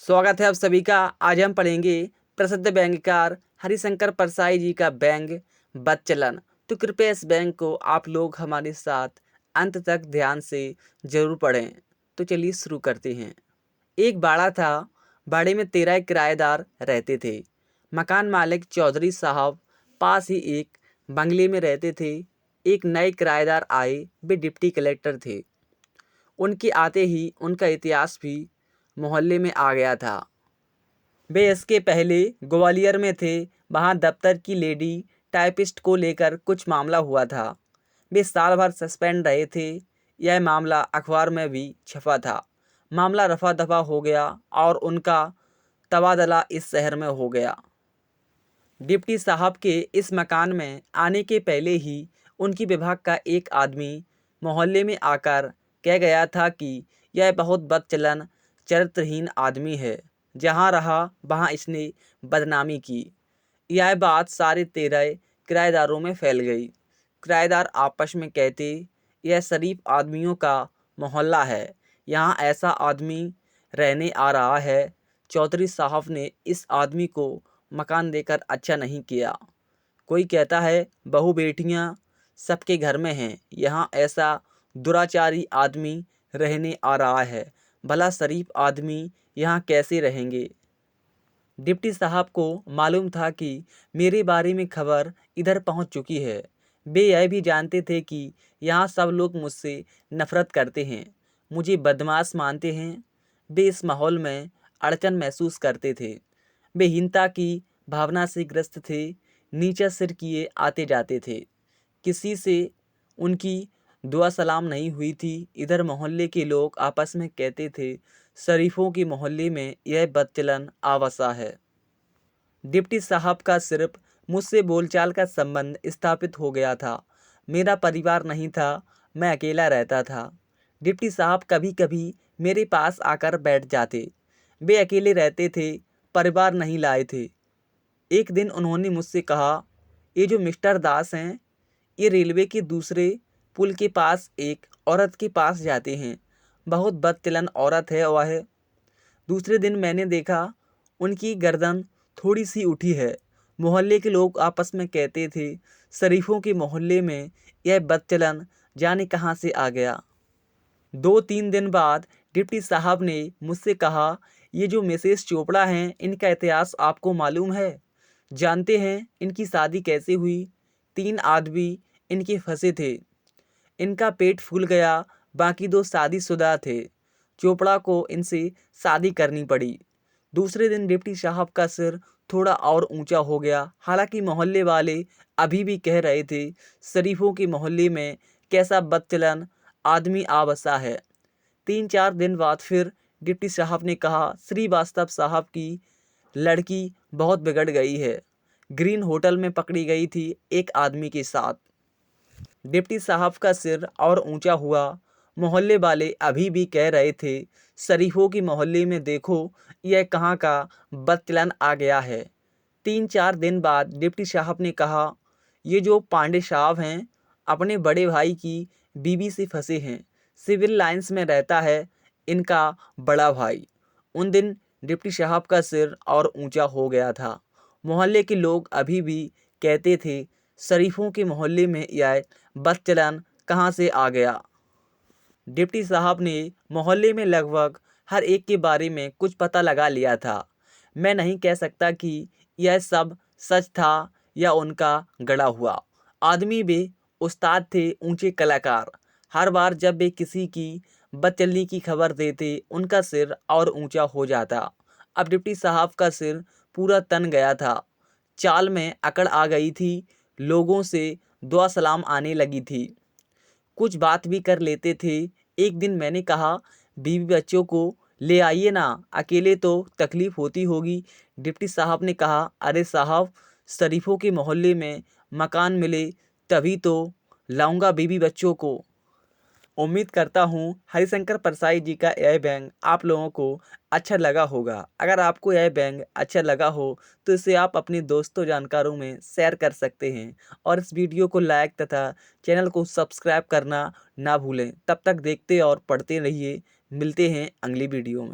स्वागत है आप सभी का। आज हम पढ़ेंगे प्रसिद्ध बैंककार हरिशंकर परसाई जी का बैंक बदचलन। तो कृपया इस बैंक को आप लोग हमारे साथ अंत तक ध्यान से जरूर पढ़ें। तो चलिए शुरू करते हैं। एक बाड़ा था। बाड़े में 13 किराएदार रहते थे। मकान मालिक चौधरी साहब पास ही एक बंगले में रहते थे। एक नए किराएदार आए, वे डिप्टी कलेक्टर थे। उनके आते ही उनका इतिहास भी मोहल्ले में आ गया था। वे इसके पहले ग्वालियर में थे। वहाँ दफ्तर की लेडी टाइपिस्ट को लेकर कुछ मामला हुआ था। वे साल भर सस्पेंड रहे थे। यह मामला अखबार में भी छपा था। मामला रफा दफा हो गया और उनका तबादला इस शहर में हो गया। डिप्टी साहब के इस मकान में आने के पहले ही उनकी विभाग का एक आदमी मोहल्ले में आकर कह गया था कि यह बहुत बदचलन चरित्रहीन आदमी है। जहाँ रहा वहाँ इसने बदनामी की। यह बात सारे 13 किराएदारों में फैल गई। किराएदार आपस में कहते, यह शरीफ आदमियों का मोहल्ला है, यहाँ ऐसा आदमी रहने आ रहा है। चौधरी साहब ने इस आदमी को मकान देकर अच्छा नहीं किया। कोई कहता है बहू बेटियां सबके घर में हैं, यहाँ ऐसा दुराचारी आदमी रहने आ रहा है। भला शरीफ आदमी यहाँ कैसे रहेंगे। डिप्टी साहब को मालूम था कि मेरे बारे में खबर इधर पहुंच चुकी है। वे यह भी जानते थे कि यहाँ सब लोग मुझसे नफरत करते हैं, मुझे बदमाश मानते हैं। वे इस माहौल में अड़चन महसूस करते थे। वे हीनता की भावना से ग्रस्त थे, नीचा सिर किए आते जाते थे। किसी से उनकी दुआ सलाम नहीं हुई थी। इधर मोहल्ले के लोग आपस में कहते थे, शरीफों के मोहल्ले में यह बदचलन आवसा है। डिप्टी साहब का सिर्फ मुझसे बोलचाल का संबंध स्थापित हो गया था। मेरा परिवार नहीं था, मैं अकेला रहता था। डिप्टी साहब कभी कभी मेरे पास आकर बैठ जाते। वे अकेले रहते थे, परिवार नहीं लाए थे। एक दिन उन्होंने मुझसे कहा, ये जो मिस्टर दास हैं, ये रेलवे के दूसरे पुल के पास एक औरत के पास जाते हैं। बहुत बदचलन औरत है वह। दूसरे दिन मैंने देखा उनकी गर्दन थोड़ी सी उठी है। मोहल्ले के लोग आपस में कहते थे, शरीफों के मोहल्ले में यह बदचलन जाने कहाँ से आ गया। 2-3 दिन बाद डिप्टी साहब ने मुझसे कहा, ये जो मिसेस चोपड़ा हैं, इनका इतिहास आपको मालूम है? जानते हैं इनकी शादी कैसे हुई? 3 आदमी इनके फंसे थे। इनका पेट फूल गया, बाकी 2 शादीशुदा थे। चोपड़ा को इनसे शादी करनी पड़ी। दूसरे दिन डिप्टी साहब का सिर थोड़ा और ऊंचा हो गया। हालांकि मोहल्ले वाले अभी भी कह रहे थे, शरीफों के मोहल्ले में कैसा बदचलन आदमी आ बसा है। 3-4 दिन बाद फिर डिप्टी साहब ने कहा, श्रीवास्तव साहब की लड़की बहुत बिगड़ गई है। ग्रीन होटल में पकड़ी गई थी एक आदमी के साथ। डिप्टी साहब का सिर और ऊंचा हुआ। मोहल्ले वाले अभी भी कह रहे थे, शरीफों की मोहल्ले में देखो यह कहाँ का बदचलन आ गया है। 3-4 दिन बाद डिप्टी साहब ने कहा, ये जो पांडे साहब हैं, अपने बड़े भाई की बीवी से फंसे हैं। सिविल लाइंस में रहता है इनका बड़ा भाई। उन दिन डिप्टी साहब का सिर और ऊंचा हो गया था। मोहल्ले के लोग अभी भी कहते थे, शरीफों के मोहल्ले में यह बदचलन कहाँ से आ गया। डिप्टी साहब ने मोहल्ले में लगभग हर एक के बारे में कुछ पता लगा लिया था। मैं नहीं कह सकता कि यह सब सच था या उनका गढ़ा हुआ। आदमी वे उस्ताद थे, ऊंचे कलाकार। हर बार जब वे किसी की बदचलनी की खबर देते, उनका सिर और ऊंचा हो जाता। अब डिप्टी साहब का सिर पूरा तन गया था। चाल में अकड़ आ गई थी। लोगों से दुआ सलाम आने लगी थी। कुछ बात भी कर लेते थे। एक दिन मैंने कहा, बीवी बच्चों को ले आइए ना, अकेले तो तकलीफ होती होगी। डिप्टी साहब ने कहा, अरे साहब, शरीफों के मोहल्ले में मकान मिले तभी तो लाऊंगा बीवी बच्चों को। उम्मीद करता हूँ हरिशंकर परसाई जी का यह व्यंग आप लोगों को अच्छा लगा होगा। अगर आपको यह व्यंग अच्छा लगा हो तो इसे आप अपने दोस्तों जानकारों में शेयर कर सकते हैं और इस वीडियो को लाइक तथा चैनल को सब्सक्राइब करना ना भूलें। तब तक देखते और पढ़ते रहिए। मिलते हैं अगली वीडियो में।